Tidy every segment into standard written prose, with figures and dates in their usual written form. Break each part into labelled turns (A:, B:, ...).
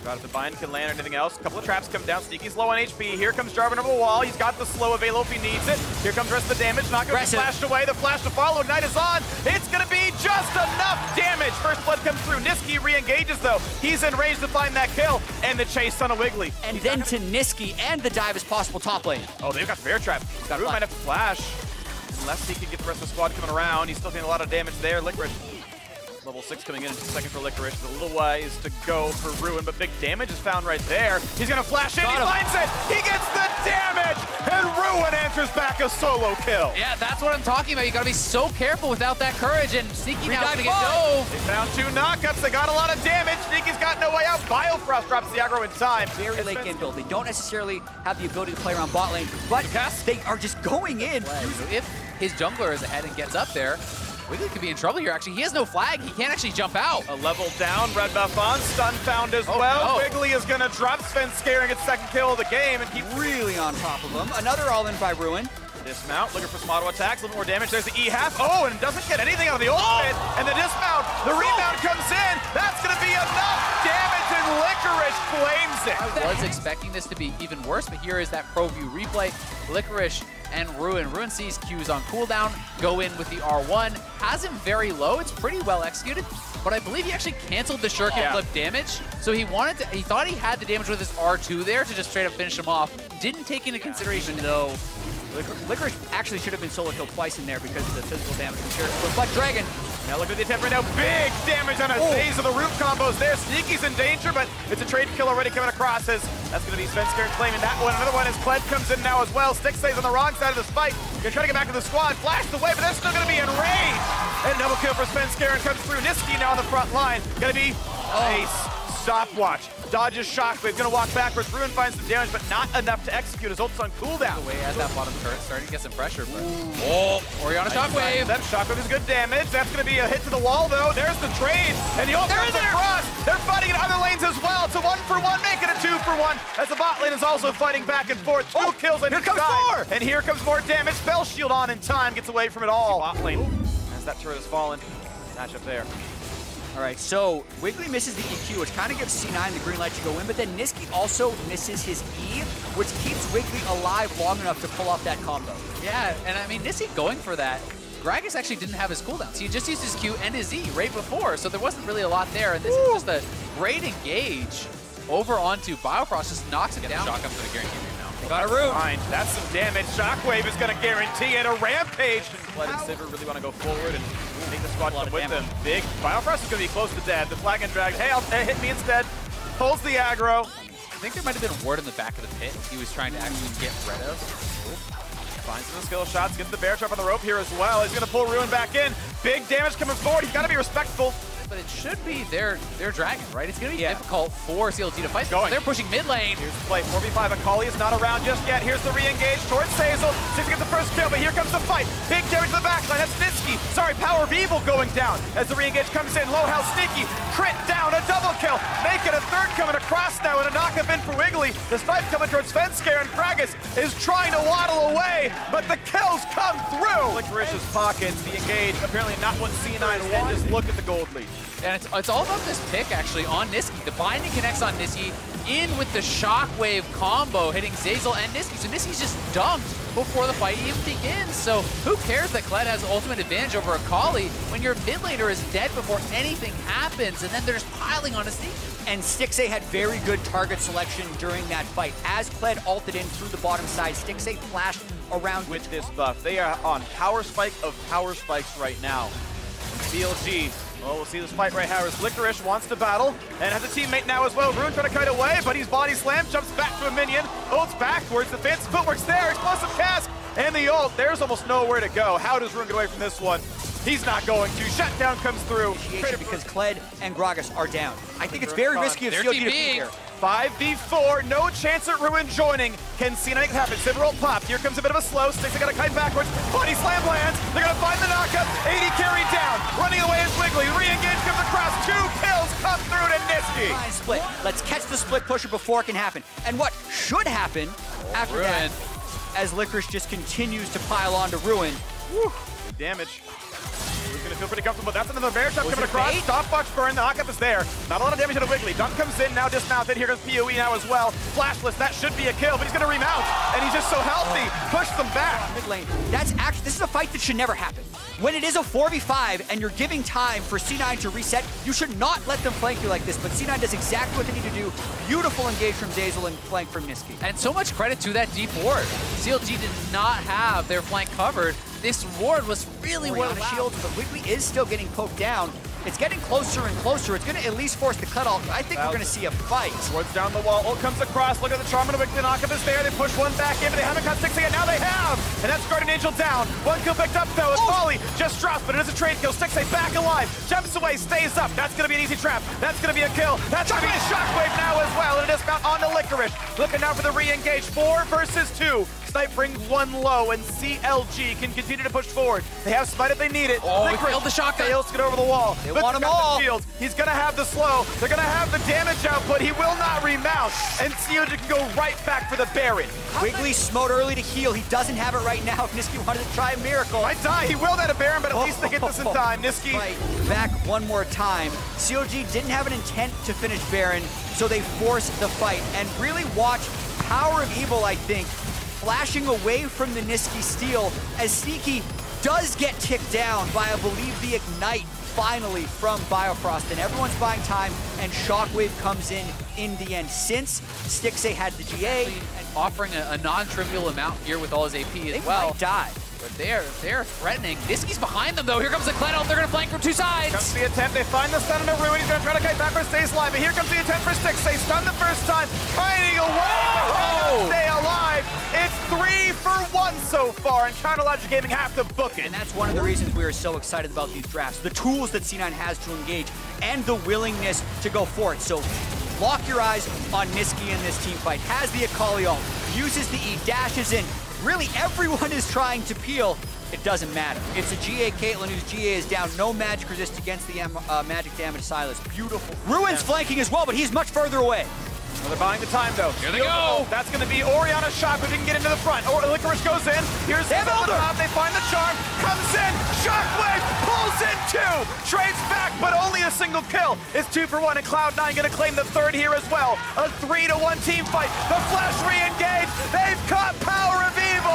A: Got to bind, can land anything else. A couple of traps come down. Sneaky's low on HP. Here comes Jarvan over the wall. He's got the slow available if he needs it. Here comes the rest of the damage. Not going to be flashed away. The flash to follow. Ignite is on. It's going to be just enough damage. First blood comes through. Nisqy re-engages though. He's in range to find that kill. And the chase on a Wiggly.
B: And then to Nisqy, and the dive is possible top lane.
A: Oh, they've got the bear trap. Rue might have to flash. Unless he can get the rest of the squad coming around. He's still getting a lot of damage there. Licorice. Level 6 coming in just a second for Licorice. It's a little ways to go for Ruin, but big damage is found right there. He's gonna flash in, he finds it! He gets the damage! And Ruin answers back a solo kill.
C: Yeah, that's what I'm talking about. You gotta be so careful without that courage, and Sneaky now gonna get dove.
A: They found 2 knockups, they got a lot of damage. Sneaky's got no way out. Biofrost drops the aggro in time.
B: Very late game build. They don't necessarily have the ability to play around bot lane, but they are just going in.
C: If his jungler is ahead and gets up there, Wiggly could be in trouble here, actually. He has no flag. He can't actually jump out.
A: A level down, red buff on, stun found as well.
C: No.
A: Wiggly is gonna drop Sven, scaring its second kill of the game and keep
B: really on top of him. Another all-in by Ruin.
A: Dismount, looking for some auto attacks, a little more damage. There's the E-half. Oh, and it doesn't get anything out of the ultimate. And the dismount, the rebound comes in. That's gonna be enough damage, and Licorice flames it.
C: I was expecting this to be even worse, but here is that pro view replay. Licorice and Ruin. Ruin sees Q's on cooldown, go in with the R1. Has him very low. It's pretty well executed, but I believe he actually canceled the shuriken flip damage. So he thought he had the damage with his R2 there to just straight up finish him off. Didn't take into consideration though.
B: Licorice actually should have been solo killed twice in there because of the physical damage from Shuriken. But Dragon.
A: Now look at the attempt right now. Big damage on a phase of the root combos there. Sneaky's in danger, but it's a trade kill already coming across. That's going to be Svenskar claiming that one. Another one as Kled comes in now as well. Stixxay's on the wrong side of this fight. Gonna try to get back to the squad. Flashed away, but they're still going to be in range. And double kill for Svenskar and comes through. Nisqy now on the front line. Gonna be a stopwatch. Dodges Shockwave, gonna walk backwards. Ruin finds some damage, but not enough to execute. His ult's on cooldown.
C: Away at that bottom turret, starting to get some pressure. But Orianna Shockwave.
A: That Shockwave is good damage. That's gonna be a hit to the wall though. There's the trade, and the ult comes across. They're fighting in other lanes as well. It's a 1-for-1, making it a 2-for-1. As the bot lane is also fighting back and forth. 2 kills on each side. And here comes more damage. Spell shield on in time, gets away from it all. Bot lane, as that turret has fallen. Match up there.
B: All right, so Wiggly misses the EQ, which kind of gives C9 the green light to go in, but then Nisqy also misses his E, which keeps Wiggly alive long enough to pull off that combo.
C: Yeah, and I mean, Nisqy going for that. Gragas actually didn't have his cooldowns. He just used his Q and his E right before, so there wasn't really a lot there, and this is just a great engage over onto Biofrost, just knocks him down.
D: Shotgun's gonna guarantee me now.
A: Got a root. That's some damage. Shockwave is going to guarantee it. A rampage. Kled and Sivir really want to go forward and make the squad come with them. Big. Biofrost is going to be close to dead. The flag and drag. Hey, hit me instead. Pulls the aggro.
C: I think there might have been a ward in the back of the pit he was trying to actually get rid of.
A: Finds some skill shots. Gets the bear trap on the rope here as well. He's going to pull Ruin back in. Big damage coming forward. He's got to be respectful.
C: But it should be their dragon, right? It's going to be difficult for CLG to fight. They're pushing mid lane.
A: Here's the play. 4v5. Akali is not around just yet. Here's the re-engage towards Sazel. Seems to get the first kill, but here comes the fight. Big damage to the backline. That's Nisqy. Sorry, Power of Evil going down. As the re-engage comes in, low health Sneaky. Crit down, a double kill. Making a third coming across now, and a knockup in for Wiggly. Despite coming towards Svenskar, and Gragas is trying to waddle away, but the kills come through. Licorice's pockets. The engage. Apparently not what C9 wants. Just look at the gold lead.
C: And it's all about this pick, actually, on Nisqy. The binding connects on Nisqy, in with the Shockwave combo, hitting Zazel and Nisqy. So Nisqy's just dunked before the fight even begins. So who cares that Kled has ultimate advantage over Akali when your mid laner is dead before anything happens, and then they're just piling on Nisqy.
B: And Stixxay had very good target selection during that fight. As Kled ulted in through the bottom side, Stixxay flashed around
A: with this buff. They are on power spike of power spikes right now. And CLG, well, we'll see this fight right here as Licorice wants to battle and has a teammate now as well. Ruin trying to kite away, but he's body slammed, jumps back to a minion, ults backwards, the fancy footwork's there, explosive cast, and the ult. There's almost nowhere to go. How does Ruin get away from this one? He's not going to. Shutdown comes through.
B: Because Kled and Gragas are down. I think it's very risky of CLG to be here.
A: 5v4, no chance at Ruin joining. Can see anything happen. Sivir ult popped. Here comes a bit of a slow. Stixxay got to kite backwards. Body slam lands. They're going to find the knockup. 80 carried down. Running away is Wiggly. Re-engage comes across. 2 kills come through to Nisqy.
B: Split. Let's catch the split pusher before it can happen. And what should happen after that, as Licorice just continues to pile on to Ruin.
A: Whew. Good damage. He's going to feel pretty comfortable. That's another bear trap coming across.
B: bait?
A: Stopwatch burn, the knockup is there. Not a lot of damage to the Wiggly. Dunk comes in, now dismounted. Here goes PoE now as well. Flashless, that should be a kill, but he's gonna remount. And he's just so healthy. Push them back.
B: Mid lane. That's actually, this is a fight that should never happen. When it is a 4v5 and you're giving time for C9 to reset, you should not let them flank you like this, but C9 does exactly what they need to do. Beautiful engage from Zeyzal and flank from Nisqy.
C: And so much credit to that deep ward. CLG did not have their flank covered. This ward was really well
B: shields, but Wiggly is still getting poked down. It's getting closer and closer. It's going to at least force the cutoff. I think we're going to see a fight.
A: Swords down the wall. Ult comes across. Look at the Charm and the Wiggly knockup is there. They push one back in, but they haven't got 6 again. Now they have. And that's Guardian Angel down. One kill picked up, though. As Molly just drops, but it is a trade kill. Stixxay back alive. Jumps away, stays up. That's going to be an easy trap. That's going to be a kill. That's going to be a shockwave now as well. And a dismount on the Licorice. Looking now for the re-engage. 4 versus 2. Snipe brings one low, and CLG can continue to push forward. They have Smite if they need it.
C: Oh, he failed the shotgun.
A: Fails to get over the wall.
B: They want them all.
A: The he's going to have the slow. They're going to have the damage output. He will not remount. And CLG can go right back for the Baron.
B: Wiggly smote early to heal. He doesn't have it right now. If Nisqy wanted to try a miracle.
A: Might die. He will that a Baron, but at least they get this in time. Nisqy.
B: Fight back one more time. CLG didn't have an intent to finish Baron, so they forced the fight. And really watch Power of Evil, I think, flashing away from the Nisqy steal as Sneaky does get ticked down by, I believe, the Ignite finally from Biofrost, and everyone's buying time, and Shockwave comes in the end. Since Stixxay had the GA,
C: and offering a non-trivial amount here with all his AP as
B: they
C: well.
B: might die.
C: But they're threatening. Nisqy's behind them though. Here comes the Kled ult. They're gonna flank from 2 sides.
A: Comes the attempt. They find the stun in a Ruin. He's gonna try to kite backwards, stays alive. But here comes the attempt for Stixxay. Stun the first time, kiting away. Stay alive. It's 3 for 1 so far, and Chronologic Gaming have to book it.
B: And that's one of the reasons we are so excited about these drafts. The tools that C9 has to engage, and the willingness to go for it. So lock your eyes on Nisqy in this team fight. Has the Akali ult, uses the E, dashes in. Really, everyone is trying to peel. It doesn't matter. It's a GA Caitlyn whose GA is down. No magic resist against the magic damage Silas. Beautiful. Ruin's flanking as well, but he's much further away.
A: Well, they're buying the time, though.
C: Here they go.
A: That's going to be Orianna Shock, who can get into the front. Or Licorice goes in. Here's the top. They find the Charm. Comes in. Shockwave pulls in 2. Trades back, but only a single kill. It's 2 for 1, and Cloud9 going to claim the third here as well. A 3-1 team fight. The Flash re-engage. They've caught Power of Evil.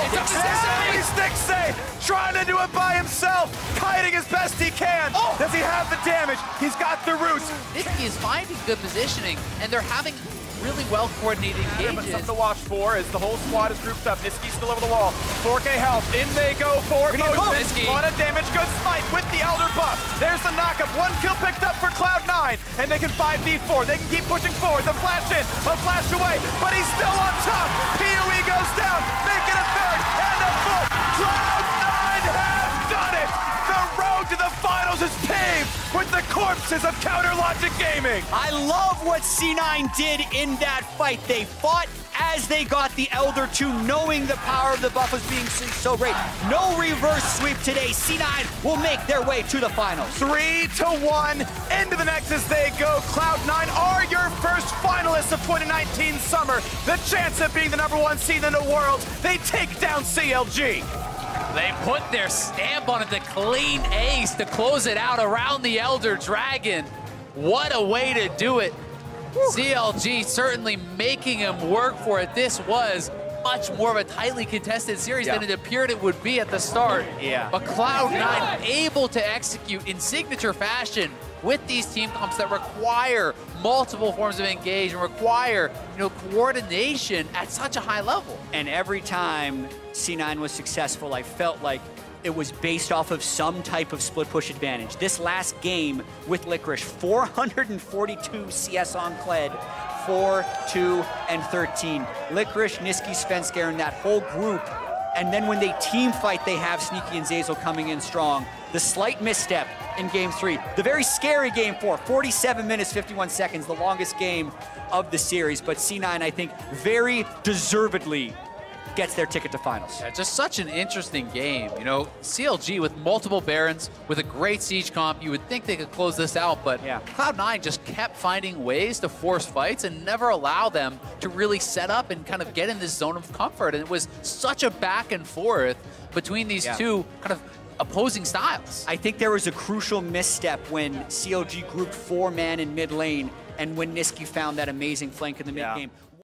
A: Stixxay trying to do it by himself. Kiting as best he can. Does he have the damage? He's got the roots.
C: Nisqy is finding good positioning, and they're having really well-coordinated engagements.
A: But something to watch for is the whole squad is grouped up. Nisqy's still over the wall. 4K health. In they go for Nisqy. A lot of damage. Good Smite with the Elder buff. There's the knockup. 1 kill picked up for Cloud9. And they can 5v4. They can keep pushing forward. The flash in. A flash away. But he's still on top. PoE goes down. Making a third. And a fourth. Cloud9 has done it. The road to the finals is paved with the corpses of Counterlogic Gaming.
B: I love what C9 did in that fight. They fought as they got the Elder 2, knowing the power of the buff was being so great. No reverse sweep today. C9 will make their way to the finals.
A: 3-1 into the next as they go. Cloud9 are your first finalists of 2019 summer. The chance of being the #1 seed in the world. They take down CLG.
C: They put their stamp on it, the clean ace to close it out around the Elder Dragon. What a way to do it. CLG certainly making him work for it. This was much more of a tightly contested series than it appeared it would be at the start. But Cloud9 able to execute in signature fashion with these team comps that require multiple forms of engagement, require coordination at such a high level.
B: And every time C9 was successful, I felt like it was based off of some type of split push advantage. This last game with Licorice, 442 CS on Kled, 4, 2, and 13. Licorice, Nisqy, Svenskar, and that whole group. And then when they team fight, they have Sneaky and Zeyzal coming in strong. The slight misstep in Game 3. The very scary Game 4, 47 minutes, 51 seconds, the longest game of the series. But C9, I think, very deservedly gets their ticket to finals.
C: Yeah, just such an interesting game. CLG with multiple Barons, with a great siege comp, you would think they could close this out, but Cloud9 just kept finding ways to force fights and never allow them to really set up and kind of get in this zone of comfort. And it was such a back and forth between these two kind of opposing styles.
B: I think there was a crucial misstep when CLG grouped 4-man in mid lane and when Nisqy found that amazing flank in the mid game.